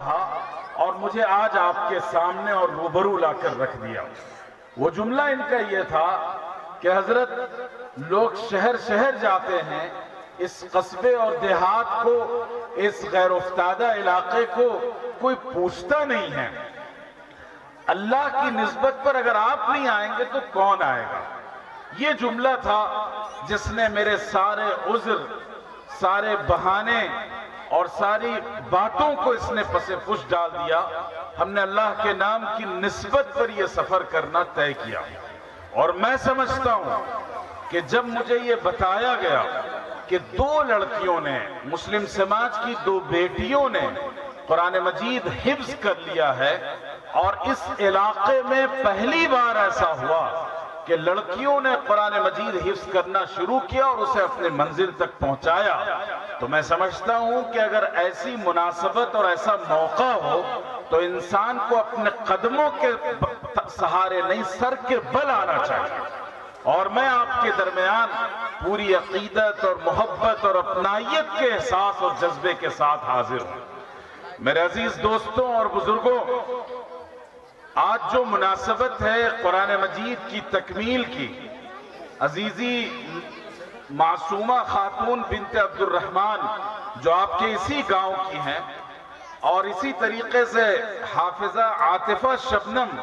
تھا اور مجھے آج آپ کے سامنے اور روبرو لا کر رکھ دیا۔ وہ جملہ ان کا یہ تھا کہ حضرت لوگ شہر شہر جاتے ہیں، اس قصبے اور دیہات کو، اس غیر افتادہ علاقے کو کوئی پوچھتا نہیں ہے، اللہ کی نسبت پر اگر آپ نہیں آئیں گے تو کون آئے گا؟ یہ جملہ تھا جس نے میرے سارے عذر، سارے بہانے اور ساری باتوں کو اس نے پس پش ڈال دیا۔ ہم نے اللہ کے نام کی نسبت پر یہ سفر کرنا طے کیا، اور میں سمجھتا ہوں کہ جب مجھے یہ بتایا گیا کہ 2 لڑکیوں نے، مسلم سماج کی 2 بیٹیوں نے قرآن مجید حفظ کر لیا ہے، اور اس علاقے میں پہلی بار ایسا ہوا کہ لڑکیوں نے قرآن مجید حفظ کرنا شروع کیا اور اسے اپنے منزل تک پہنچایا، تو میں سمجھتا ہوں کہ اگر ایسی مناسبت اور ایسا موقع ہو تو انسان کو اپنے قدموں کے سہارے نہیں، سر کے بل آنا چاہیے۔ اور میں آپ کے درمیان پوری عقیدت اور محبت اور اپنائیت کے احساس اور جذبے کے ساتھ حاضر ہوں۔ میرے عزیز دوستوں اور بزرگوں، آج جو مناسبت ہے قرآن مجید کی تکمیل کی، عزیزی معصومہ خاتون بنت عبد الرحمن جو آپ کے اسی گاؤں کی ہیں، اور اسی طریقے سے حافظہ عاطفہ شبنم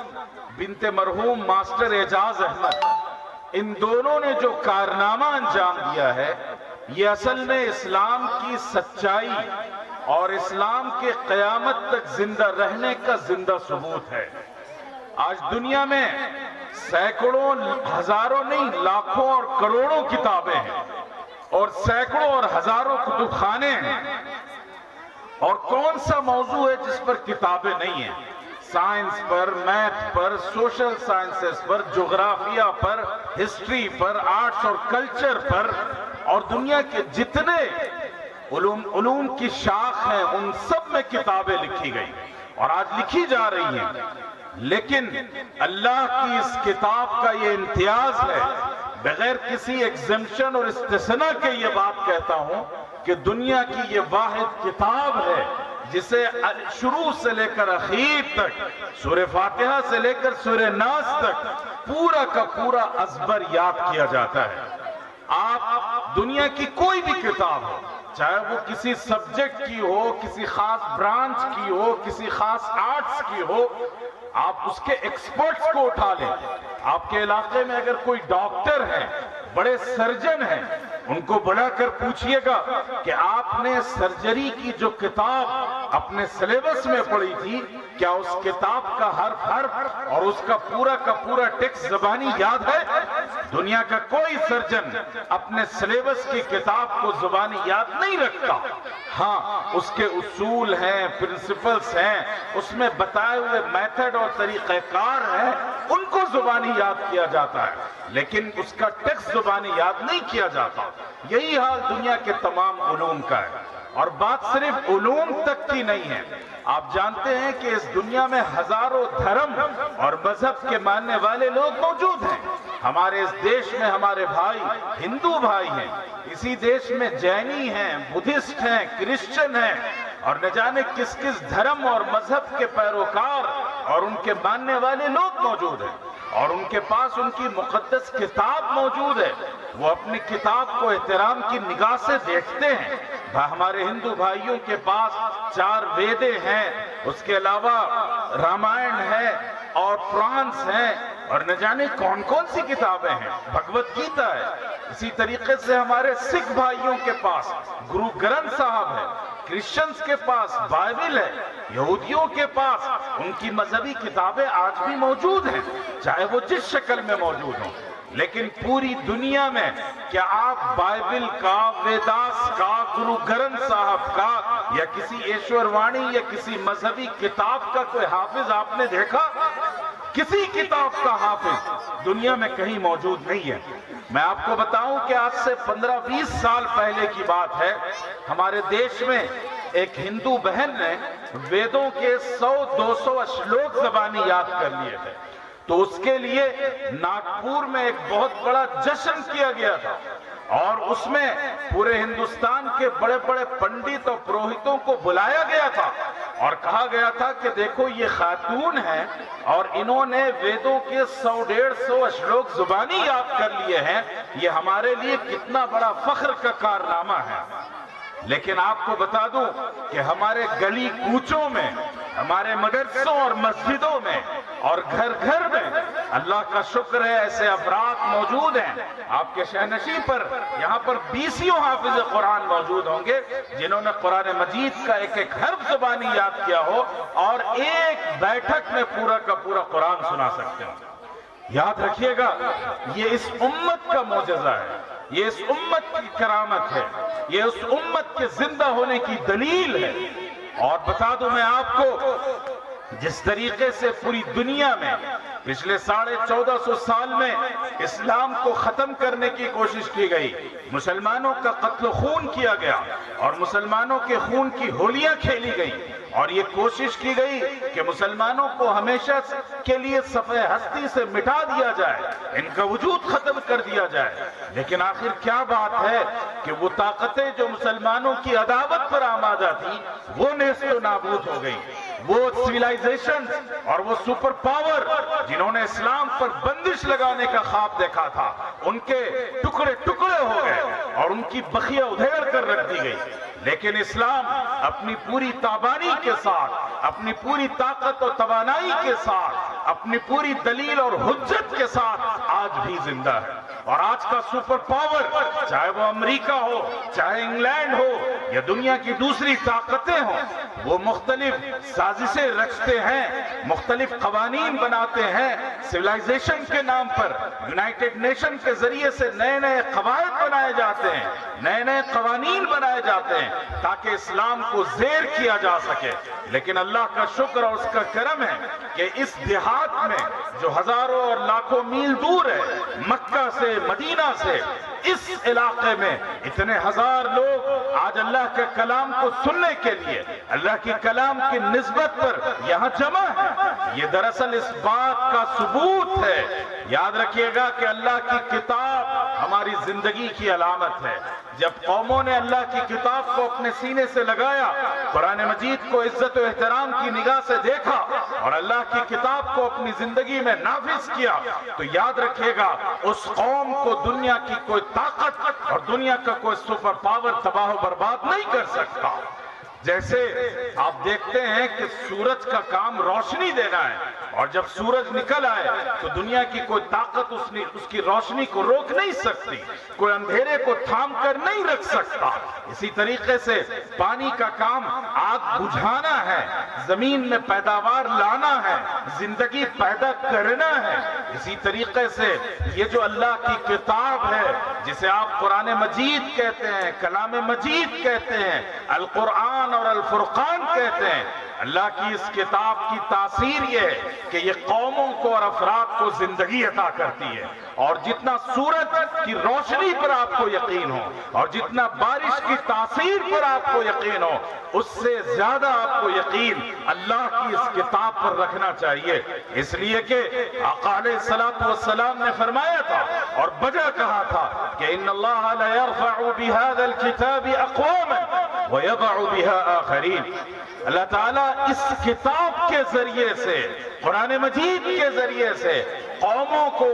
بنت مرحوم ماسٹر اعجاز احمد، ان دونوں نے جو کارنامہ انجام دیا ہے، یہ اصل میں اسلام کی سچائی اور اسلام کے قیامت تک زندہ رہنے کا زندہ ثبوت ہے۔ آج دنیا میں سینکڑوں، ہزاروں نہیں، لاکھوں اور کروڑوں کتابیں ہیں، اور سینکڑوں اور ہزاروں کتب خانے ہیں، اور کون سا موضوع ہے جس پر کتابیں نہیں ہیں؟ سائنس پر، میتھ پر، سوشل سائنسز پر، جغرافیہ پر، ہسٹری پر، آرٹس اور کلچر پر، اور دنیا کے جتنے علوم کی شاخ ہیں ان سب میں کتابیں لکھی گئی اور آج لکھی جا رہی ہیں۔ لیکن اللہ کی اس کتاب کا یہ امتیاز ہے، بغیر کسی ایگزمپشن اور استثناء کے یہ بات کہتا ہوں کہ دنیا کی یہ واحد کتاب ہے جسے شروع سے لے کر اخیر تک، سورہ فاتحہ سے لے کر سورہ ناس تک پورا کا پورا ازبر یاد کیا جاتا ہے۔ آپ دنیا کی کوئی بھی کتاب ہو، چاہے وہ کسی سبجیکٹ کی ہو، کسی خاص برانچ کی ہو، کسی خاص آرٹس کی ہو، آپ اس کے ایکسپرٹس کو اٹھا لیں۔ آپ کے علاقے میں اگر کوئی ڈاکٹر ہے، بڑے سرجن ہیں، ان کو بلا کر پوچھئے گا کہ آپ نے سرجری کی جو کتاب اپنے سلیبس میں پڑھی تھی، کیا اس کتاب کا حرف اور اس کا پورا ٹیکسٹ زبانی یاد ہے؟ دنیا کا کوئی سرجن اپنے سلیبس کی کتاب کو زبانی یاد نہیں رکھتا۔ ہاں، اس کے اصول ہیں، پرنسپلز ہیں، اس میں بتائے ہوئے میتھڈ اور طریقہ کار ہیں، ان کو زبانی یاد کیا جاتا ہے، لیکن اس کا ٹیکسٹ زبانی یاد نہیں کیا جاتا۔ یہی حال دنیا کے تمام علوم کا ہے، اور بات صرف علوم تک کی نہیں ہے۔ آپ جانتے ہیں کہ اس دنیا میں ہزاروں دھرم اور مذہب کے ماننے والے لوگ موجود ہیں۔ ہمارے اس دیش میں ہمارے بھائی ہندو بھائی ہیں، اسی دیش میں جینی ہیں، بدھسٹ ہیں، کرسچن ہیں، اور نہ جانے کس کس دھرم اور مذہب کے پیروکار اور ان کے ماننے والے لوگ موجود ہیں، اور ان کے پاس ان کی مقدس کتاب موجود ہے۔ وہ اپنی کتاب کو احترام کی نگاہ سے دیکھتے ہیں۔ ہمارے ہندو بھائیوں کے پاس 4 ویدے ہیں، اس کے علاوہ رامائن ہے اور پرانس ہیں، اور نہ جانے کون کون سی کتابیں ہیں، بھگوت گیتا ہے۔ اسی طریقے سے ہمارے سکھ بھائیوں کے پاس گرو گرنتھ صاحب ہے، کرسچنز کے پاس بائبل ہے، یہودیوں کے پاس ان کی مذہبی کتابیں آج بھی موجود ہیں، چاہے وہ جس شکل میں موجود ہوں۔ لیکن پوری دنیا میں کیا آپ بائبل کا، ویداس کا، گرو گرنتھ صاحب کا، یا کسی ایشور وانی یا کسی مذہبی کتاب کا کوئی حافظ آپ نے دیکھا؟ کسی کتاب کا حافظ دنیا میں کہیں موجود نہیں ہے۔ میں آپ کو بتاؤں کہ آج سے 15-20 سال پہلے کی بات ہے، ہمارے دیش میں ایک ہندو بہن نے ویدوں کے 100-200 اشلوک زبانی یاد کر لیے تھے، تو اس کے لیے ناگپور میں ایک بہت بڑا جشن کیا گیا تھا، اور اس میں پورے ہندوستان کے بڑے بڑے پنڈت اور پروہتوں کو بلایا گیا تھا اور کہا گیا تھا کہ دیکھو یہ خاتون ہیں اور انہوں نے ویدوں کے 100-150 اشلوک زبانی یاد کر لیے ہیں، یہ ہمارے لیے کتنا بڑا فخر کا کارنامہ ہے۔ لیکن آپ کو بتا دوں کہ ہمارے گلی کوچوں میں، ہمارے مدرسوں اور مسجدوں میں اور گھر گھر میں اللہ کا شکر ہے ایسے افراد موجود ہیں، آپ کے شہنشی پر یہاں پر 20 حافظ قرآن موجود ہوں گے جنہوں نے قرآن مجید کا ایک ایک حرف زبانی یاد کیا ہو اور ایک بیٹھک میں پورا کا پورا قرآن سنا سکتے ہیں۔ یاد رکھیے گا، یہ اس امت کا معجزہ ہے، یہ اس امت کی کرامت ہے، یہ اس امت کے زندہ ہونے کی دلیل ہے۔ اور بتا دوں میں آپ کو، جس طریقے سے پوری دنیا میں پچھلے 1450 سال میں اسلام کو ختم کرنے کی کوشش کی گئی، مسلمانوں کا قتل و خون کیا گیا اور مسلمانوں کے خون کی ہولیاں کھیلی گئی اور یہ کوشش کی گئی کہ مسلمانوں کو ہمیشہ کے لیے صفحہ ہستی سے مٹا دیا جائے، ان کا وجود ختم کر دیا جائے، لیکن آخر کیا بات ہے کہ وہ طاقتیں جو مسلمانوں کی عداوت پر آمادہ تھی وہ نیست و نابود ہو گئی۔ وہ سویلائزیشن اور وہ سپر پاور جنہوں نے اسلام پر بندش لگانے کا خواب دیکھا تھا، ان کے ٹکڑے ٹکڑے ہو گئے اور ان کی بخیہ ادھیڑ کر رکھ دی گئی۔ لیکن اسلام اپنی پوری تابانی کے ساتھ، اپنی پوری طاقت و توانائی کے ساتھ، اپنی پوری دلیل اور حجت کے ساتھ آج بھی زندہ ہے۔ اور آج کا سپر پاور، چاہے وہ امریکہ ہو، چاہے انگلینڈ ہو یا دنیا کی دوسری طاقتیں ہوں، وہ مختلف سازشیں رچتے ہیں، مختلف قوانین بناتے ہیں، سویلائزیشن کے نام پر یونائٹڈ نیشن کے ذریعے سے نئے نئے قواعد بنائے جاتے ہیں، نئے نئے قوانین بنائے جاتے ہیں تاکہ اسلام کو زیر کیا جا سکے۔ لیکن اللہ کا شکر اور اس کا کرم ہے کہ اس دیہات میں جو ہزاروں اور لاکھوں میل دور ہے، مکہ سے، مدینہ سے، اس علاقے میں اتنے ہزار لوگ آج اللہ کے کلام کو سننے کے لیے، اللہ کے کلام کی نسبت پر یہاں جمع ہے۔ یہ دراصل اس بات کا ثبوت ہے، یاد رکھیے گا کہ اللہ کی کتاب ہماری زندگی کی علامت ہے۔ جب قوموں نے اللہ کی کتاب کو اپنے سینے سے لگایا، قرآن مجید کو عزت و احترام کی نگاہ سے دیکھا اور اللہ کی کتاب کو اپنی زندگی میں نافذ کیا، تو یاد رکھیے گا اس قوم کو دنیا کی کوئی طاقت اور دنیا کا کوئی سپر پاور تباہ و برباد نہیں کر سکتا۔ جیسے آپ دیکھتے ہیں کہ سورج کا کام روشنی دینا ہے، اور جب سورج نکل آئے تو دنیا کی کوئی طاقت اس کی روشنی کو روک نہیں سکتی، کوئی اندھیرے کو تھام کر نہیں رکھ سکتا۔ اسی طریقے سے پانی کا کام آگ بجھانا ہے، زمین میں پیداوار لانا ہے، زندگی پیدا کرنا ہے۔ اسی طریقے سے یہ جو اللہ کی کتاب ہے، جسے آپ قرآن مجید کہتے ہیں، کلام مجید کہتے ہیں، القرآن اور الفرقان کہتے ہیں، اللہ کی اس کتاب کی تاثیر یہ ہے کہ یہ قوموں کو اور افراد کو زندگی عطا کرتی ہے۔ اور جتنا سورج کی روشنی پر آپ کو یقین ہو اور جتنا بارش کی تاثیر پر آپ کو یقین ہو، اس سے زیادہ آپ کو یقین اللہ کی اس کتاب پر رکھنا چاہیے۔ اس لیے کہ آقا علیہ السلام نے فرمایا تھا اور بجا کہا تھا کہ ان اللہ لا يرفع بهذا الكتاب اقواما ويضع بها آخرین۔ اللہ تعالیٰ اس کتاب کے ذریعے سے، قرآن مجید کے ذریعے سے قوموں کو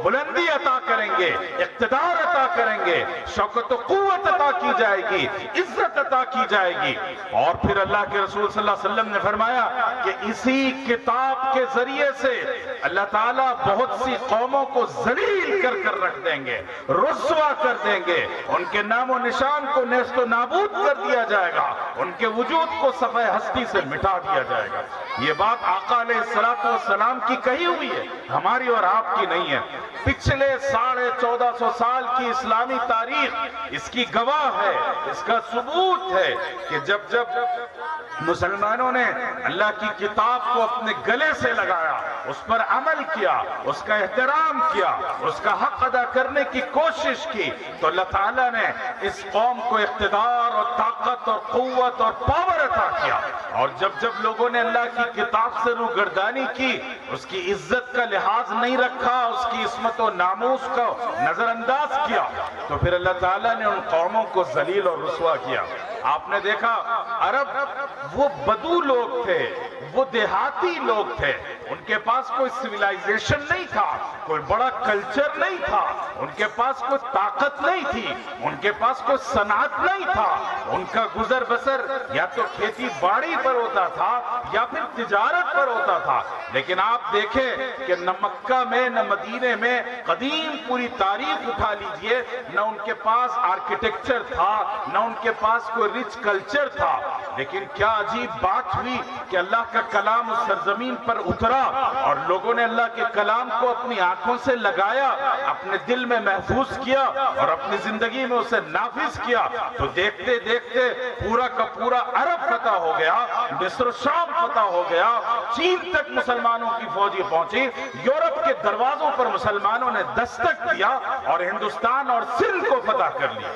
بلندی عطا کریں گے، اقتدار عطا کریں گے، شوکت و قوت عطا کی جائے گی، عزت عطا کی جائے گی۔ اور پھر اللہ کے رسول صلی اللہ علیہ وسلم نے فرمایا کہ اسی کتاب کے ذریعے سے اللہ تعالیٰ بہت سی قوموں کو ذلیل کر کر رکھ دیں گے، رسوا کر دیں گے، ان کے نام و نشان کو نیست و نابود کر دیا جائے گا، ان کے وجود کو صفحہ ہستی سے مٹا دیا جائے گا۔ یہ بات آقا علیہ السلام کی کہی ہوئی ہے، ہماری اور آپ کی نہیں ہے۔ پچھلے 1450 سال کی اسلامی تاریخ اس کی گواہ ہے، اس کا ثبوت ہے کہ جب مسلمانوں نے اللہ کی کتاب کو اپنے گلے سے لگایا، اس پر عمل کیا، اس کا احترام کیا، اس کا حق ادا کرنے کی کوشش کی، تو اللہ تعالیٰ نے اس قوم کو اقتدار اور طاقت اور قوت اور پاور عطا کیا۔ اور جب لوگوں نے اللہ کی کتاب سے روگردانی کی، اس کی عزت کا لحاظ نہیں رکھا، اس کی عصمت و ناموس کو نظر انداز کیا، تو پھر اللہ تعالیٰ نے ان قوموں کو ذلیل اور رسوا کیا۔ آپ نے دیکھا عرب وہ بدو لوگ تھے، وہ دیہاتی لوگ تھے، ان کے پاس کوئی سویلائزیشن نہیں تھا، کوئی بڑا کلچر نہیں تھا، ان کے پاس کوئی طاقت نہیں تھی، ان کے پاس کوئی صنعت نہیں تھا، ان کا گزر بسر یا تو کھیتی باڑی پر ہوتا تھا یا پھر تجارت پر ہوتا تھا۔ لیکن آپ دیکھیں کہ نہ مکہ میں نہ مدینے میں، قدیم پوری تاریخ اٹھا لیجئے، نہ ان کے پاس آرکیٹیکچر تھا، نہ ان کے پاس کوئی رچ کلچر تھا۔ لیکن کیا عجیب بات ہوئی کہ اللہ کا کلام اس سرزمین پر اترا اور لوگوں نے اللہ کے کلام کو اپنی آنکھوں سے لگایا، اپنے دل میں محفوظ کیا اور اپنی زندگی میں اسے نافذ کیا، تو دیکھتے دیکھتے پورا کا پورا عرب فتح ہو گیا، مصر و شام فتح ہو گیا، چین تک مسلمانوں کی فوجیں پہنچی، یورپ کے دروازوں پر مسلمانوں نے دستک دیا اور ہندوستان اور سندھ کو فتح کر لیا۔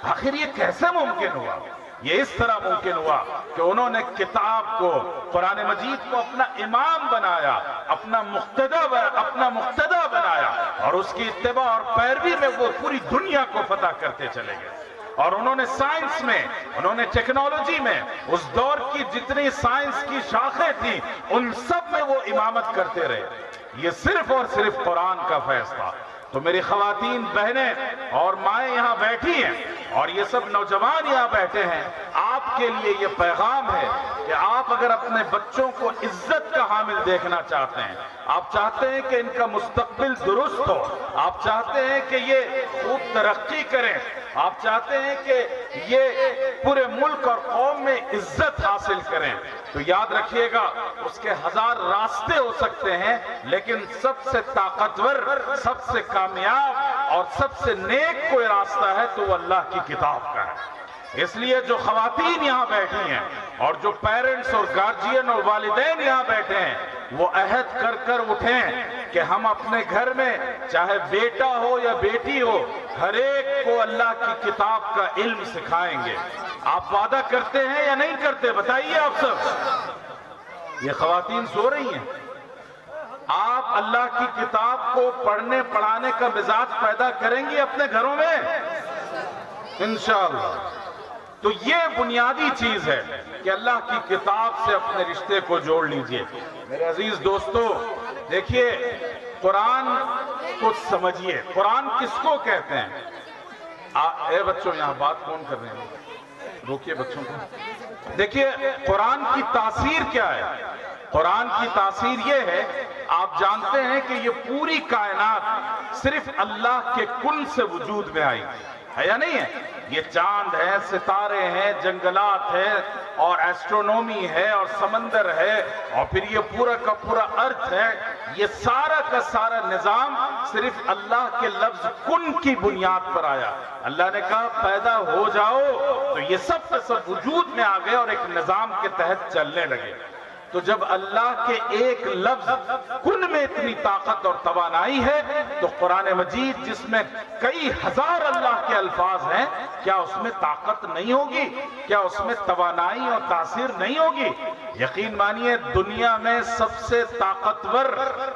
آخر یہ کیسے ممکن ہوا؟ یہ اس طرح ممکن ہوا کہ انہوں نے کتاب کو، قرآن مجید کو اپنا امام بنایا، اپنا مقتدی بنایا، اور اس کی اتباع اور پیروی میں وہ پوری دنیا کو فتح کرتے چلے گئے۔ اور انہوں نے سائنس میں، انہوں نے ٹیکنالوجی میں، اس دور کی جتنی سائنس کی شاخیں تھیں ان سب میں وہ امامت کرتے رہے۔ یہ صرف اور صرف قرآن کا فیض تھا۔ تو میری خواتین، بہنیں اور مائیں یہاں بیٹھی ہیں اور یہ سب نوجوان یہاں بیٹھے ہیں، آپ کے لیے یہ پیغام ہے کہ آپ اگر اپنے بچوں کو عزت کا حامل دیکھنا چاہتے ہیں، آپ چاہتے ہیں کہ ان کا مستقبل درست ہو، آپ چاہتے ہیں کہ یہ خوب ترقی کریں، آپ چاہتے ہیں کہ یہ پورے ملک اور قوم میں عزت حاصل کریں، تو یاد رکھیے گا اس کے ہزار راستے ہو سکتے ہیں، لیکن سب سے طاقتور، سب سے کامیاب اور سب سے نیک کوئی راستہ ہے تو وہ اللہ کی کتاب کا ہے۔ اس لیے جو خواتین یہاں بیٹھی ہیں اور جو پیرنٹس اور گارجین اور والدین یہاں بیٹھے ہیں، وہ عہد کر کر اٹھیں کہ ہم اپنے گھر میں چاہے بیٹا ہو یا بیٹی ہو، ہر ایک کو اللہ کی کتاب کا علم سکھائیں گے۔ آپ وعدہ کرتے ہیں یا نہیں کرتے؟ بتائیے آپ سب۔ یہ خواتین سو رہی ہیں۔ آپ اللہ کی کتاب کو پڑھنے پڑھانے کا مزاج پیدا کریں گی اپنے گھروں میں انشاءاللہ۔ تو یہ بنیادی چیز ہے کہ اللہ کی کتاب سے اپنے رشتے کو جوڑ لیجئے۔ میرے عزیز دوستو، دیکھیے قرآن کو سمجھیے۔ قرآن کس کو کہتے ہیں؟ اے بچوں، یہاں بات کون کر رہے ہیں؟ روکیے بچوں کو۔ دیکھیے قرآن کی تاثیر کیا ہے؟ قرآن کی تاثیر یہ ہے، آپ جانتے ہیں کہ یہ پوری کائنات صرف اللہ کے کن سے وجود میں آئی ہے یا نہیں ہے؟ یہ چاند ہے، ستارے ہیں، جنگلات ہے اور ایسٹرونومی ہے اور سمندر ہے اور پھر یہ پورا کا پورا ارتھ ہے، یہ سارا کا سارا نظام صرف اللہ کے لفظ کن کی بنیاد پر آیا۔ اللہ نے کہا پیدا ہو جاؤ، تو یہ سب کے سب وجود میں آ گئے اور ایک نظام کے تحت چلنے لگے۔ تو جب اللہ کے ایک لفظ کن میں اتنی طاقت اور توانائی ہے، تو قرآن مجید جس میں کئی ہزار اللہ کے الفاظ ہیں، کیا اس میں طاقت نہیں ہوگی؟ کیا اس میں توانائی اور تاثیر نہیں ہوگی؟ یقین مانیے دنیا میں سب سے طاقتور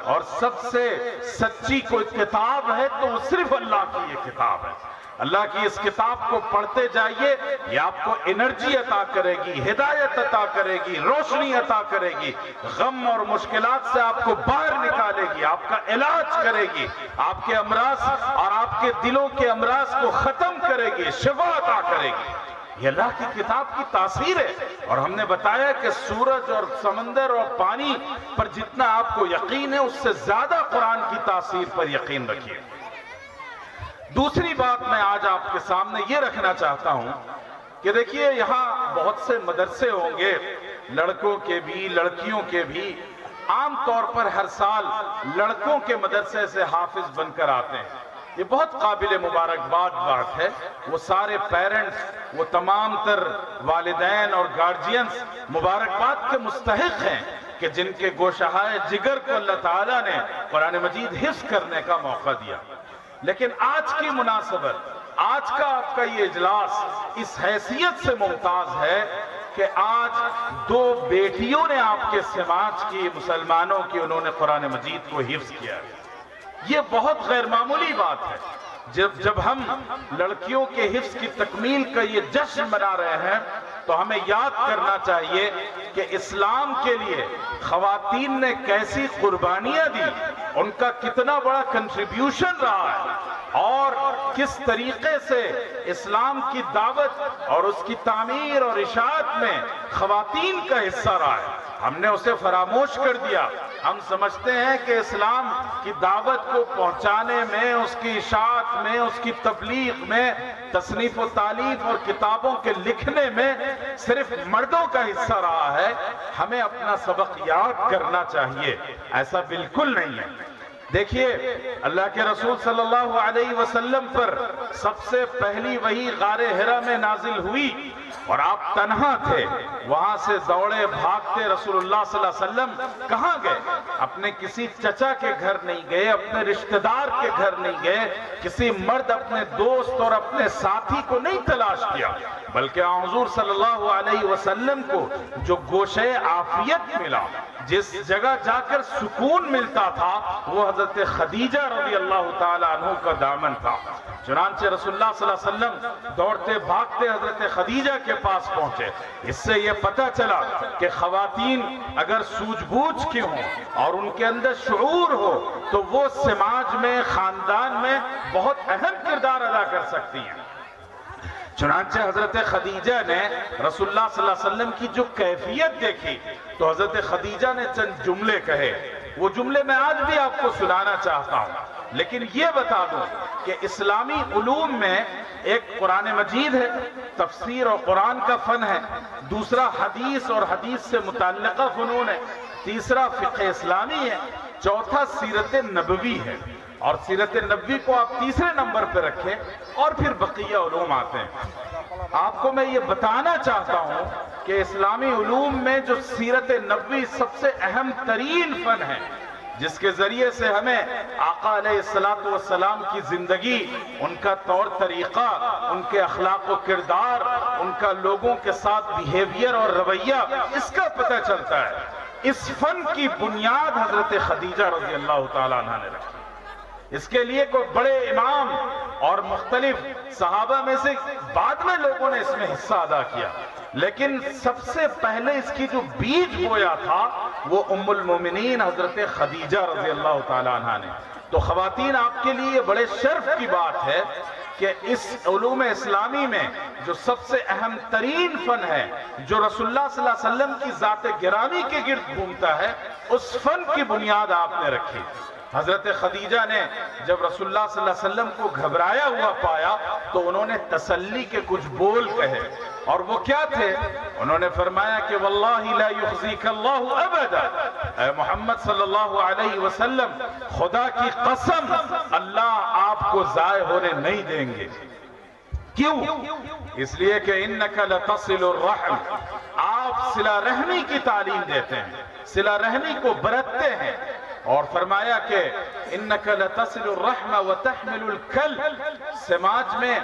اور سب سے سچی کوئی کتاب ہے تو وہ صرف اللہ کی یہ کتاب ہے۔ اللہ کی اس کتاب کو پڑھتے جائیے، یہ آپ کو انرجی عطا کرے گی، ہدایت عطا کرے گی، روشنی عطا کرے گی، غم اور مشکلات سے آپ کو باہر نکالے گی، آپ کا علاج کرے گی، آپ کے امراض اور آپ کے دلوں کے امراض کو ختم کرے گی، شفا عطا کرے گی۔ یہ اللہ کی کتاب کی تاثیر ہے۔ اور ہم نے بتایا کہ سورج اور سمندر اور پانی پر جتنا آپ کو یقین ہے، اس سے زیادہ قرآن کی تاثیر پر یقین رکھیے۔ دوسری بات میں آج آپ کے سامنے یہ رکھنا چاہتا ہوں کہ دیکھیے یہاں بہت سے مدرسے ہوں گے، لڑکوں کے بھی لڑکیوں کے بھی۔ عام طور پر ہر سال لڑکوں کے مدرسے سے حافظ بن کر آتے ہیں، یہ بہت قابل مبارکباد بات ہے۔ وہ سارے پیرنٹس، وہ تمام تر والدین اور گارجینز مبارکباد کے مستحق ہیں کہ جن کے گوشہائے جگر کو اللہ تعالیٰ نے قرآن مجید حفظ کرنے کا موقع دیا۔ لیکن آج کی مناسبت، آج کا آپ کا یہ اجلاس اس حیثیت سے ممتاز ہے کہ آج دو بیٹیوں نے آپ کے سماج کی، مسلمانوں کی، انہوں نے قرآن مجید کو حفظ کیا ہے۔ یہ بہت غیر معمولی بات ہے۔ جب ہم لڑکیوں کے حفظ کی تکمیل کا یہ جشن منا رہے ہیں تو ہمیں یاد کرنا چاہیے کہ اسلام کے لیے خواتین نے کیسی قربانیاں دی، ان کا کتنا بڑا کنٹریبیوشن رہا ہے، اور کس طریقے سے اسلام کی دعوت اور اس کی تعمیر اور اشاعت میں خواتین کا حصہ رہا ہے۔ ہم نے اسے فراموش کر دیا۔ ہم سمجھتے ہیں کہ اسلام کی دعوت کو پہنچانے میں، اس کی اشاعت میں، اس کی تبلیغ میں، تصنیف و تالیف اور کتابوں کے لکھنے میں صرف مردوں کا حصہ رہا ہے۔ ہمیں اپنا سبق یاد کرنا چاہیے، ایسا بالکل نہیں ہے۔ دیکھیے، اللہ کے رسول صلی اللہ علیہ وسلم پر سب سے پہلی وحی غار حرا میں نازل ہوئی اور آپ تنہا تھے۔ وہاں سے دوڑے بھاگتے رسول اللہ صلی اللہ علیہ وسلم کہاں گئے؟ اپنے کسی چچا کے گھر نہیں گئے، اپنے رشتہ دار کے گھر نہیں گئے، کسی مرد اپنے دوست اور اپنے ساتھی کو نہیں تلاش کیا، بلکہ حضور صلی اللہ علیہ وسلم کو جو گوشے عافیت ملا، جس جگہ جا کر سکون ملتا تھا، وہ حضرت خدیجہ رضی اللہ تعالیٰ عنہ کا دامن تھا۔ چنانچہ رسول اللہ صلی اللہ علیہ وسلم دوڑتے بھاگتے حضرت خدیجہ کے پاس پہنچے۔ اس سے یہ پتہ چلا کہ خواتین اگر سوجھ بوجھ کی ہوں اور ان کے اندر شعور ہو تو وہ سماج میں، خاندان میں بہت اہم کردار ادا کر سکتی ہیں۔ چنانچہ حضرت خدیجہ نے رسول اللہ صلی اللہ علیہ وسلم کی جو کیفیت دیکھی تو حضرت خدیجہ نے چند جملے کہے۔ وہ جملے میں آج بھی آپ کو سنانا چاہتا ہوں، لیکن یہ بتا دوں کہ اسلامی علوم میں ایک قرآن مجید ہے، تفسیر اور قرآن کا فن ہے، دوسرا حدیث اور حدیث سے متعلقہ فنون ہے، تیسرا فقہ اسلامی ہے، چوتھا سیرت نبوی ہے، اور سیرت نبوی کو آپ تیسرے نمبر پہ رکھیں، اور پھر بقیہ علوم آتے ہیں۔ آپ کو میں یہ بتانا چاہتا ہوں کہ اسلامی علوم میں جو سیرت نبوی سب سے اہم ترین فن ہے، جس کے ذریعے سے ہمیں آقا علیہ السلام کی زندگی، ان کا طور طریقہ، ان کے اخلاق و کردار، ان کا لوگوں کے ساتھ بیہیویئر اور رویہ، اس کا پتہ چلتا ہے۔ اس فن کی بنیاد حضرت خدیجہ رضی اللہ تعالیٰ عنہ نے رکھی۔ اس کے لیے کوئی بڑے امام اور مختلف صحابہ میں سے بعد میں لوگوں نے اس میں حصہ ادا کیا، لیکن سب سے پہلے اس کی جو بیج بویا تھا وہ ام المومنین حضرت خدیجہ رضی اللہ تعالیٰ عنہ نے۔ تو خواتین، آپ کے لیے بڑے شرف کی بات ہے کہ اس علوم اسلامی میں جو سب سے اہم ترین فن ہے، جو رسول اللہ صلی اللہ علیہ وسلم کی ذات گرامی کے گرد گھومتا ہے، اس فن کی بنیاد آپ نے رکھی۔ حضرت خدیجہ نے جب رسول اللہ صلی اللہ علیہ وسلم کو گھبرایا ہوا پایا تو انہوں نے تسلی کے کچھ بول کہے، اور وہ کیا تھے؟ انہوں نے فرمایا کہ واللہ لا یخزیک اللہ ابدا، اے محمد صلی اللہ علیہ وسلم، خدا کی قسم اللہ آپ کو ضائع ہونے نہیں دیں گے۔ کیوں؟ اس لیے کہ انک لتصل الرحم، آپ صلہ رحمی کی تعلیم دیتے ہیں، صلہ رحمی کو برتتے ہیں، اور فرمایا کہ انک لتصل الرحم وتحمل الکل، سماج میں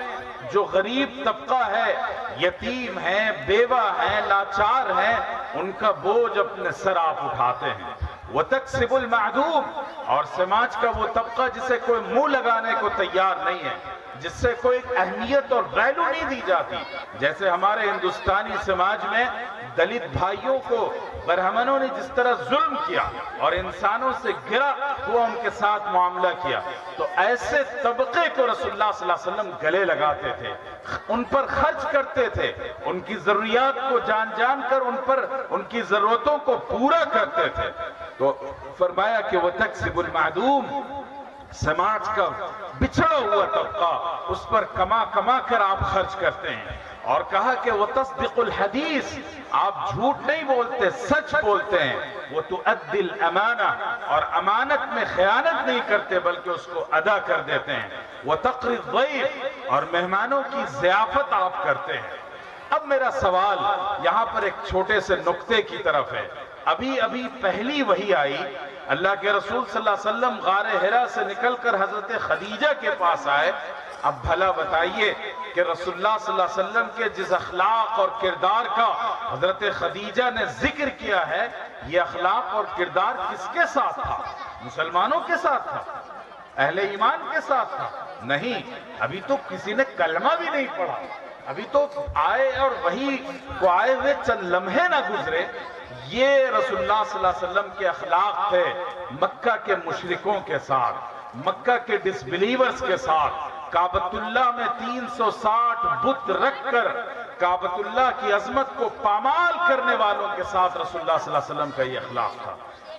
جو غریب طبقہ ہے، یتیم ہیں، بیوہ ہیں، لاچار ہیں، ان کا بوجھ اپنے سر آپ اٹھاتے ہیں۔ وتکسب المعدوم، اور سماج کا وہ طبقہ جسے کوئی منہ لگانے کو تیار نہیں ہے، جس سے کوئی اہمیت اور ویلیو نہیں دی جاتی، جیسے ہمارے ہندوستانی سماج میں دلت بھائیوں کو برہمنوں نے جس طرح ظلم کیا اور انسانوں سے گرا ہوا ان کے ساتھ معاملہ کیا، تو ایسے طبقے کو رسول اللہ صلی اللہ علیہ وسلم گلے لگاتے تھے، ان پر خرچ کرتے تھے، ان کی ضروریات کو جان جان کر ان پر ان کی ضرورتوں کو پورا کرتے تھے۔ تو فرمایا کہ وہ تکسب المعدوم، سماج کا بچھڑا ہوا طبقہ، اس پر کما کما کر آپ خرچ کرتے ہیں، اور کہا کہ وہ تصدق الحدیث، آپ جھوٹ نہیں بولتے، سچ بولتے ہیں، وہ تؤدی الامانہ، اور امانت میں خیانت نہیں کرتے بلکہ اس کو ادا کر دیتے ہیں، وہ تقری الضیف، اور مہمانوں کی ضیافت آپ کرتے ہیں۔ اب میرا سوال یہاں پر ایک چھوٹے سے نقطے کی طرف ہے۔ ابھی پہلی وحی آئی، اللہ کے رسول صلی اللہ علیہ وسلم غار حرا سے نکل کر حضرت خدیجہ کے پاس آئے۔ اب بھلا بتائیے کہ رسول اللہ صلی اللہ علیہ وسلم کے جس اخلاق اور کردار کا حضرت خدیجہ نے ذکر کیا ہے، یہ اخلاق اور کردار کس کے ساتھ تھا؟ مسلمانوں کے ساتھ تھا، اہل ایمان کے ساتھ تھا؟ نہیں، ابھی تو کسی نے کلمہ بھی نہیں پڑھا، ابھی تو آئے اور وہی کو آئے ہوئے چند لمحے نہ گزرے۔ یہ رسول اللہ صلی اللہ علیہ وسلم کے اخلاق تھے مکہ کے مشرکوں کے ساتھ، مکہ کے ڈس بلیورز کے ساتھ۔ کعبۃ اللہ میں 360 بت رکھ کر کعبۃ اللہ کی عظمت کو پامال کرنے والوں کے ساتھ رسول اللہ صلی اللہ علیہ وسلم کا یہ اخلاق تھا۔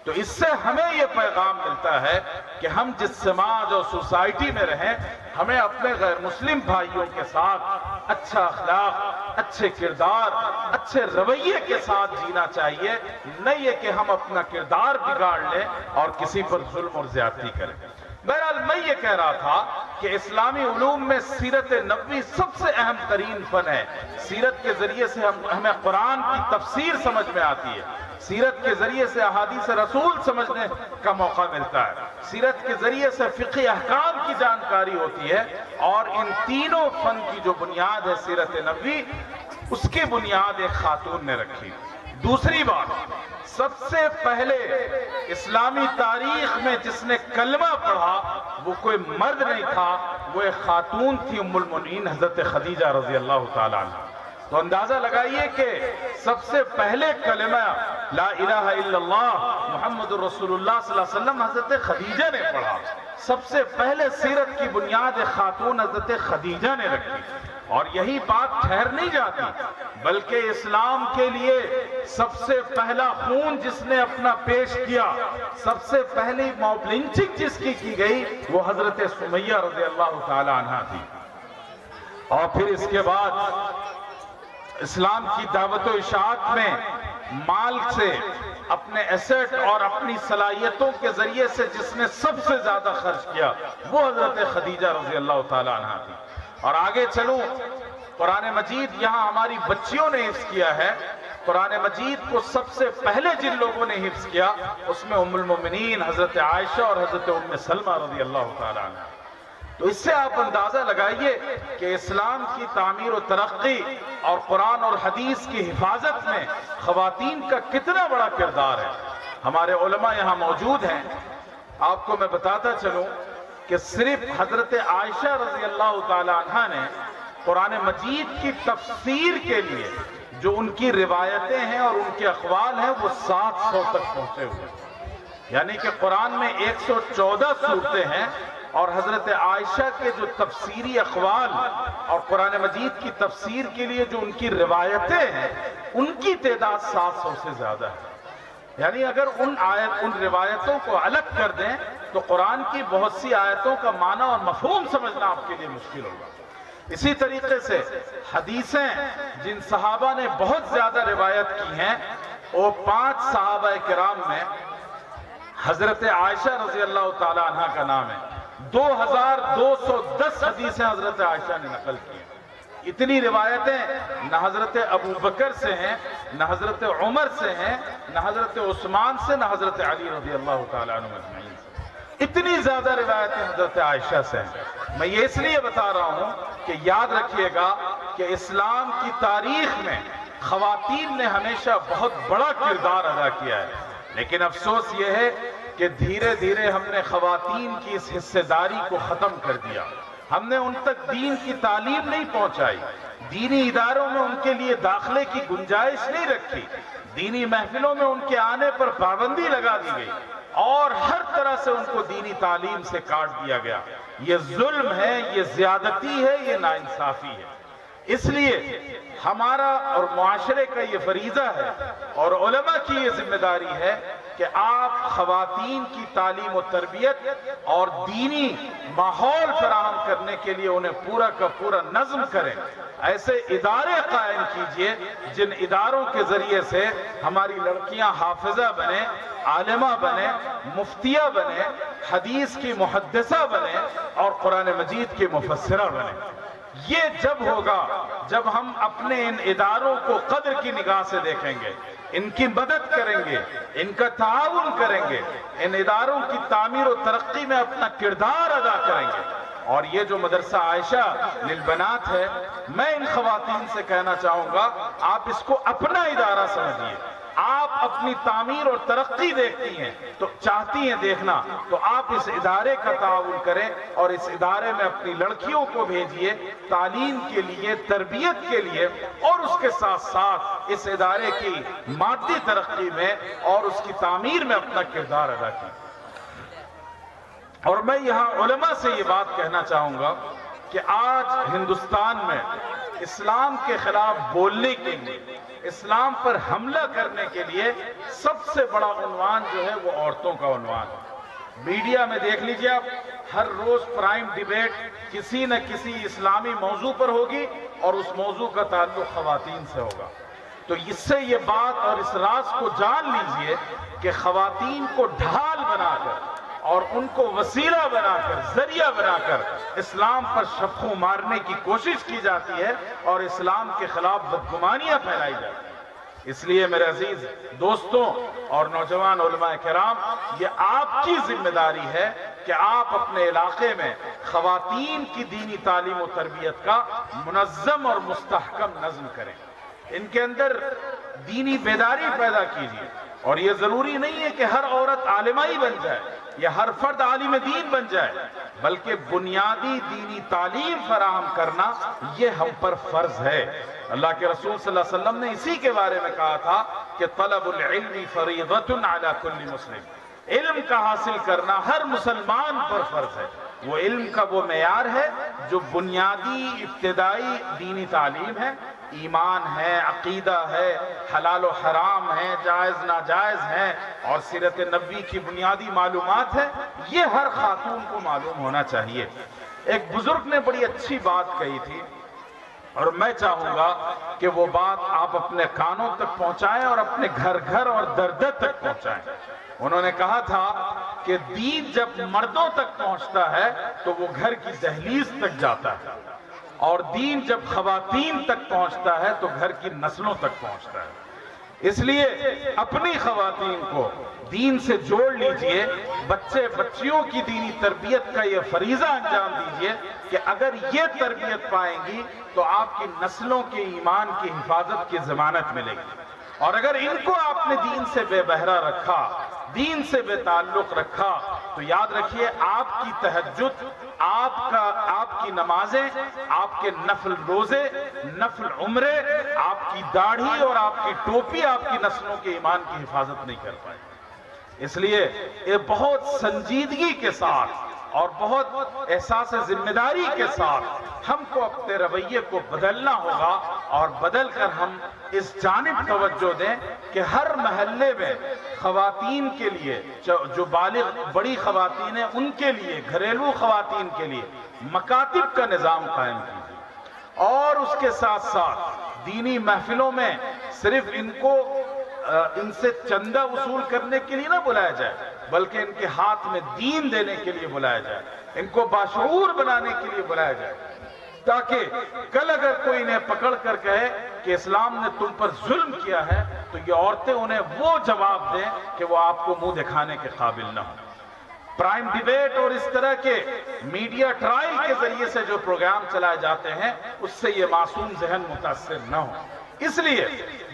تو اس سے ہمیں یہ پیغام ملتا ہے کہ ہم جس سماج اور سوسائٹی میں رہیں، ہمیں اپنے غیر مسلم بھائیوں کے ساتھ اچھا اخلاق، اچھے کردار، اچھے رویے کے ساتھ جینا چاہیے، نہیں یہ کہ ہم اپنا کردار بگاڑ لیں اور کسی پر ظلم اور زیادتی کریں۔ بہرحال میں یہ کہہ رہا تھا کہ اسلامی علوم میں سیرت نبوی سب سے اہم ترین فن ہے۔ سیرت کے ذریعے سے ہمیں قرآن کی تفسیر سمجھ میں آتی ہے، سیرت کے ذریعے سے احادیث رسول سمجھنے کا موقع ملتا ہے، سیرت کے ذریعے سے فقہی احکام کی جانکاری ہوتی ہے، اور ان تینوں فن کی جو بنیاد ہے سیرت نبوی، اس کی بنیاد ایک خاتون نے رکھی۔ دوسری بات، سب سے پہلے اسلامی تاریخ میں جس نے کلمہ پڑھا وہ کوئی مرد نہیں تھا، وہ ایک خاتون تھی، ام المؤمنین حضرت خدیجہ رضی اللہ تعالیٰ عنہ۔ تو اندازہ لگائیے کہ سب سے پہلے کلمہ لا الہ الا اللہ محمد رسول اللہ صلی اللہ علیہ وسلم حضرت خدیجہ نے پڑھا۔ سب سے پہلے سیرت کی بنیاد خاتون حضرت خدیجہ نے رکھی، اور یہی بات ٹھہر نہیں جاتی، بلکہ اسلام کے لیے سب سے پہلا خون جس نے اپنا پیش کیا، سب سے پہلی موب لنچنگ جس کی گئی، وہ حضرت سمیہ رضی اللہ تعالی عنہ تھی۔ اور پھر اس کے بعد اسلام کی دعوت و اشاعت میں مال سے، اپنے ایسٹ اور اپنی صلاحیتوں کے ذریعے سے جس نے سب سے زیادہ خرچ کیا، وہ حضرت خدیجہ رضی اللہ تعالی عنہ تھی۔ اور آگے چلوں، قرآن مجید یہاں ہماری بچیوں نے حفظ کیا ہے۔ قرآن مجید کو سب سے پہلے جن لوگوں نے حفظ کیا، اس میں ام المؤمنین حضرت عائشہ اور حضرت ام سلمہ رضی اللہ تعالی عنہ۔ تو اس سے آپ اندازہ لگائیے کہ اسلام کی تعمیر و ترقی اور قرآن اور حدیث کی حفاظت میں خواتین کا کتنا بڑا کردار ہے۔ ہمارے علماء یہاں موجود ہیں، آپ کو میں بتاتا چلوں کہ صرف حضرت عائشہ رضی اللہ تعالی عنہ نے قرآن مجید کی تفسیر کے لیے جو ان کی روایتیں ہیں اور ان کے اقوال ہیں، وہ 700 تک پہنچے ہوئے، یعنی کہ قرآن میں 114 صورتیں ہیں، اور حضرت عائشہ کے جو تفسیری اقوال اور قرآن مجید کی تفسیر کے لیے جو ان کی روایتیں ہیں، ان کی تعداد 700 سے زیادہ ہے۔ یعنی اگر ان روایتوں کو الگ کر دیں تو قرآن کی بہت سی آیتوں کا معنی اور مفہوم سمجھنا آپ کے لیے مشکل ہوگا۔ اسی طریقے سے حدیثیں جن صحابہ نے بہت زیادہ روایت کی ہیں، وہ 5 صحابہ کرام میں حضرت عائشہ رضی اللہ تعالی عنہ کا نام ہے۔ 2210 حدیثیں حضرت عائشہ نے نقل کی ہیں۔ اتنی روایتیں نہ حضرت ابو بکر سے ہیں، نہ حضرت عمر سے ہیں، نہ حضرت عثمان سے، نہ حضرت علی رضی اللہ تعالیٰ عنہ اجمعین سے۔ اتنی زیادہ روایتیں حضرت عائشہ سے ہیں۔ میں یہ اس لیے بتا رہا ہوں کہ یاد رکھیے گا کہ اسلام کی تاریخ میں خواتین نے ہمیشہ بہت بڑا کردار ادا کیا ہے، لیکن افسوس یہ ہے کہ دھیرے دھیرے ہم نے خواتین کی اس حصہ داری کو ختم کر دیا۔ ہم نے ان تک دین کی تعلیم نہیں پہنچائی، دینی اداروں میں ان کے لیے داخلے کی گنجائش نہیں رکھی، دینی محفلوں میں ان کے آنے پر پابندی لگا دی گئی، اور ہر طرح سے ان کو دینی تعلیم سے کاٹ دیا گیا۔ یہ ظلم ہے، یہ زیادتی ہے، یہ ناانصافی ہے۔ اس لیے ہمارا اور معاشرے کا یہ فریضہ ہے اور علماء کی یہ ذمہ داری ہے کہ آپ خواتین کی تعلیم و تربیت اور دینی ماحول فراہم کرنے کے لیے انہیں پورا کا پورا نظم کریں۔ ایسے ادارے قائم کیجئے جن اداروں کے ذریعے سے ہماری لڑکیاں حافظہ بنیں، عالمہ بنیں، مفتیہ بنیں، حدیث کی محدثہ بنیں اور قرآن مجید کی مفسرہ بنیں۔ یہ جب ہوگا جب ہم اپنے ان اداروں کو قدر کی نگاہ سے دیکھیں گے، ان کی مدد کریں گے، ان کا تعاون کریں گے، ان اداروں کی تعمیر و ترقی میں اپنا کردار ادا کریں گے۔ اور یہ جو مدرسہ عائشہ للبنات ہے، میں ان خواتین سے کہنا چاہوں گا، آپ اس کو اپنا ادارہ سمجھیے، آپ اپنی تعمیر اور ترقی دیکھتی ہیں تو چاہتی ہیں دیکھنا تو آپ اس ادارے کا تعاون کریں اور اس ادارے میں اپنی لڑکیوں کو بھیجیے تعلیم کے لیے، تربیت کے لیے، اور اس کے ساتھ ساتھ اس ادارے کی مادی ترقی میں اور اس کی تعمیر میں اپنا کردار ادا کیجیے۔ اور میں یہاں علماء سے یہ بات کہنا چاہوں گا کہ آج ہندوستان میں اسلام کے خلاف بولنے کے لیے، اسلام پر حملہ کرنے کے لیے سب سے بڑا عنوان جو ہے وہ عورتوں کا عنوان ہے۔ میڈیا میں دیکھ لیجئے آپ، ہر روز پرائم ڈیبیٹ کسی نہ کسی اسلامی موضوع پر ہوگی اور اس موضوع کا تعلق خواتین سے ہوگا۔ تو اس سے یہ بات اور اس راز کو جان لیجئے کہ خواتین کو ڈھال بنا کر اور ان کو وسیلہ بنا کر، ذریعہ بنا کر اسلام پر شبخوں مارنے کی کوشش کی جاتی ہے اور اسلام کے خلاف بدگمانیاں پھیلائی جاتی ہیں۔ اس لیے میرے عزیز دوستوں اور نوجوان علماء کرام، یہ آپ کی ذمہ داری ہے کہ آپ اپنے علاقے میں خواتین کی دینی تعلیم و تربیت کا منظم اور مستحکم نظم کریں، ان کے اندر دینی بیداری پیدا کیجیے۔ اور یہ ضروری نہیں ہے کہ ہر عورت عالمہ ہی بن جائے یا ہر فرد عالم دین بن جائے، بلکہ بنیادی دینی تعلیم فراہم کرنا یہ ہم پر فرض ہے۔ اللہ کے رسول صلی اللہ علیہ وسلم نے اسی کے بارے میں کہا تھا کہ طلب العلم فریضۃ علی کل مسلم، علم کا حاصل کرنا ہر مسلمان پر فرض ہے۔ وہ علم کا وہ معیار ہے جو بنیادی ابتدائی دینی تعلیم ہے، ایمان ہے، عقیدہ ہے، حلال و حرام ہے، جائز ناجائز ہے، اور سیرت نبوی کی بنیادی معلومات ہے، یہ ہر خاتون کو معلوم ہونا چاہیے۔ ایک بزرگ نے بڑی اچھی بات کہی تھی اور میں چاہوں گا کہ وہ بات آپ اپنے کانوں تک پہنچائیں اور اپنے گھر گھر اور در در تک پہنچائیں۔ انہوں نے کہا تھا کہ دین جب مردوں تک پہنچتا ہے تو وہ گھر کی دہلیز تک جاتا ہے، اور دین جب خواتین تک پہنچتا ہے تو گھر کی نسلوں تک پہنچتا ہے۔ اس لیے اپنی خواتین کو دین سے جوڑ لیجئے، بچے بچیوں کی دینی تربیت کا یہ فریضہ انجام دیجئے کہ اگر یہ تربیت پائیں گی تو آپ کی نسلوں کے ایمان کی حفاظت کی ضمانت ملے گی۔ اور اگر ان کو آپ نے دین سے بے بہرہ رکھا، دین سے بے تعلق رکھا، تو یاد رکھیے آپ کی تہجد، آپ کی نمازیں، آپ کے نفل روزے، نفل عمرے، آپ کی داڑھی اور آپ کی ٹوپی آپ کی نسلوں کے ایمان کی حفاظت نہیں کر پائے۔ اس لیے یہ بہت سنجیدگی کے ساتھ اور بہت احساس ذمہ داری کے ساتھ ہم کو اپنے رویے کو بدلنا ہوگا، اور بدل کر ہم اس جانب توجہ دیں کہ ہر محلے میں خواتین کے لیے، جو بالغ بڑی خواتین ہیں ان کے لیے، گھریلو خواتین کے لیے مکاتب کا نظام قائم کیجیے، اور اس کے ساتھ ساتھ دینی محفلوں میں صرف ان سے چندہ وصول کرنے کے لیے نہ بلایا جائے، بلکہ ان کے ہاتھ میں دین دینے کے لیے بلایا جائے، ان کو باشعور بنانے کے لیے بلایا جائے، تاکہ کل اگر کوئی انہیں پکڑ کر کہے کہ اسلام نے تم پر ظلم کیا ہے تو یہ عورتیں انہیں وہ جواب دیں کہ وہ آپ کو منہ دکھانے کے قابل نہ ہوں۔ پرائم ڈیبیٹ اور اس طرح کے میڈیا ٹرائل کے ذریعے سے جو پروگرام چلائے جاتے ہیں اس سے یہ معصوم ذہن متاثر نہ ہو۔ اس لیے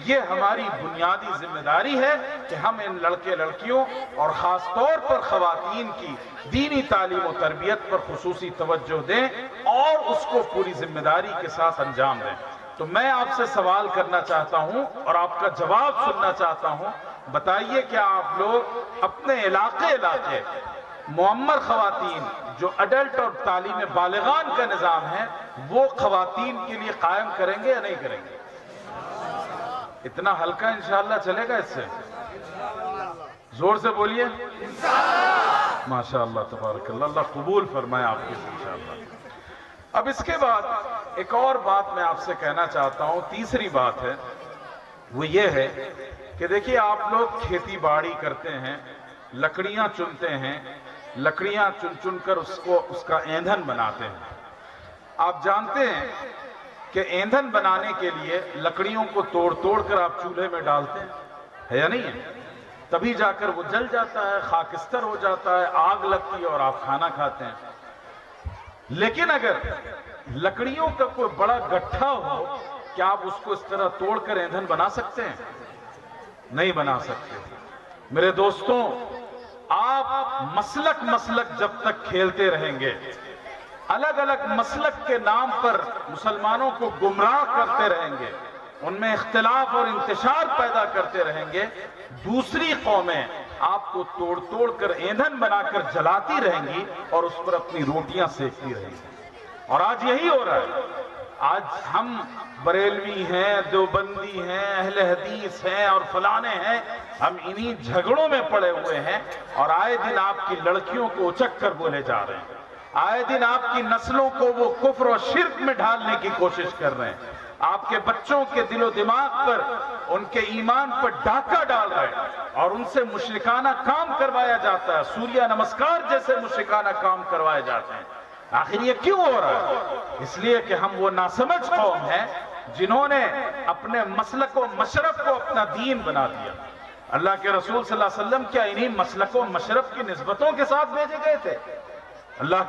یہ ہماری بنیادی ذمہ داری ہے کہ ہم ان لڑکے لڑکیوں اور خاص طور پر خواتین کی دینی تعلیم و تربیت پر خصوصی توجہ دیں اور اس کو پوری ذمہ داری کے ساتھ انجام دیں۔ تو میں آپ سے سوال کرنا چاہتا ہوں اور آپ کا جواب سننا چاہتا ہوں، بتائیے کہ آپ لوگ اپنے علاقے معمر خواتین جو اڈلٹ اور تعلیم بالغان کا نظام ہے وہ خواتین کے لیے قائم کریں گے یا نہیں کریں گے؟ اتنا ہلکا انشاءاللہ چلے گا اس سے؟ زور سے بولیے ماشاءاللہ تبارک اللہ، اللہ قبول فرمائے آپ کے انشاءاللہ۔ اب اس کے بعد ایک اور بات میں آپ سے کہنا چاہتا ہوں، تیسری بات ہے، وہ یہ ہے کہ دیکھیے آپ لوگ کھیتی باڑی کرتے ہیں، لکڑیاں چنتے ہیں، لکڑیاں چن کر اس کا ایندھن بناتے ہیں۔ آپ جانتے ہیں کہ ایندھن بنانے کے لیے لکڑیوں کو توڑ کر آپ چولہے میں ڈالتے ہیں، ہے یا نہیں ہے؟ تبھی جا کر وہ جل جاتا ہے، خاکستر ہو جاتا ہے، آگ لگتی ہے اور آپ کھانا کھاتے ہیں۔ لیکن اگر لکڑیوں کا کوئی بڑا گٹھا ہو، کیا آپ اس کو اس طرح توڑ کر ایندھن بنا سکتے ہیں؟ نہیں بنا سکتے تھے۔ میرے دوستوں، آپ مسلک مسلک جب تک کھیلتے رہیں گے، الگ الگ مسلک کے نام پر مسلمانوں کو گمراہ کرتے رہیں گے، ان میں اختلاف اور انتشار پیدا کرتے رہیں گے، دوسری قومیں آپ کو توڑ توڑ کر ایندھن بنا کر جلاتی رہیں گی اور اس پر اپنی روٹیاں سینکتی رہیں گی۔ اور آج یہی ہو رہا ہے۔ آج ہم بریلوی ہیں، دیوبندی ہیں، اہل حدیث ہیں اور فلانے ہیں، ہم انہی جھگڑوں میں پڑے ہوئے ہیں، اور آئے دن آپ کی لڑکیوں کو اچک کر بولے جا رہے ہیں، آئے دن آپ کی نسلوں کو وہ کفر و شرک میں ڈھالنے کی کوشش کر رہے ہیں، آپ کے بچوں کے دل و دماغ پر، ان کے ایمان پر ڈاکہ ڈال رہے ہیں، اور ان سے مشرکانہ کام کروایا جاتا ہے، سوریہ نمسکار جیسے مشرکانہ کام کروائے جاتے ہیں۔ آخر یہ کیوں ہو رہا ہے؟ اس لیے کہ ہم وہ ناسمجھ قوم ہیں جنہوں نے اپنے مسلک و مشرب کو اپنا دین بنا دیا۔ اللہ کے رسول صلی اللہ علیہ وسلم کیا انہی مسلک و مشرب کی نسبتوں کے ساتھ بھیجے گئے تھے؟ اللہ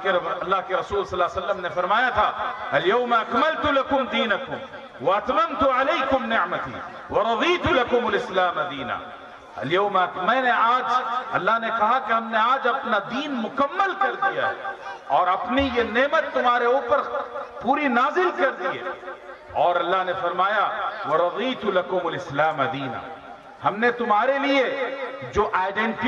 کے رسول صلی اللہ علیہ وسلم نے فرمایا تھا، اليوم اکملت لکم دینکم واتممت علیکم نعمتی ورضیت لکم الاسلام دینا۔ میں نے آج، اللہ نے کہا کہ ہم نے آج اپنا دین مکمل کر دیا ہے اور اپنی یہ نعمت تمہارے اوپر پوری نازل کر دی ہے، اور اللہ نے فرمایا وَرَضِيتُ لَكُمُ الْإِسْلَامَ دِينًا، ہم نے تمہارے لیے جو آئیڈینٹی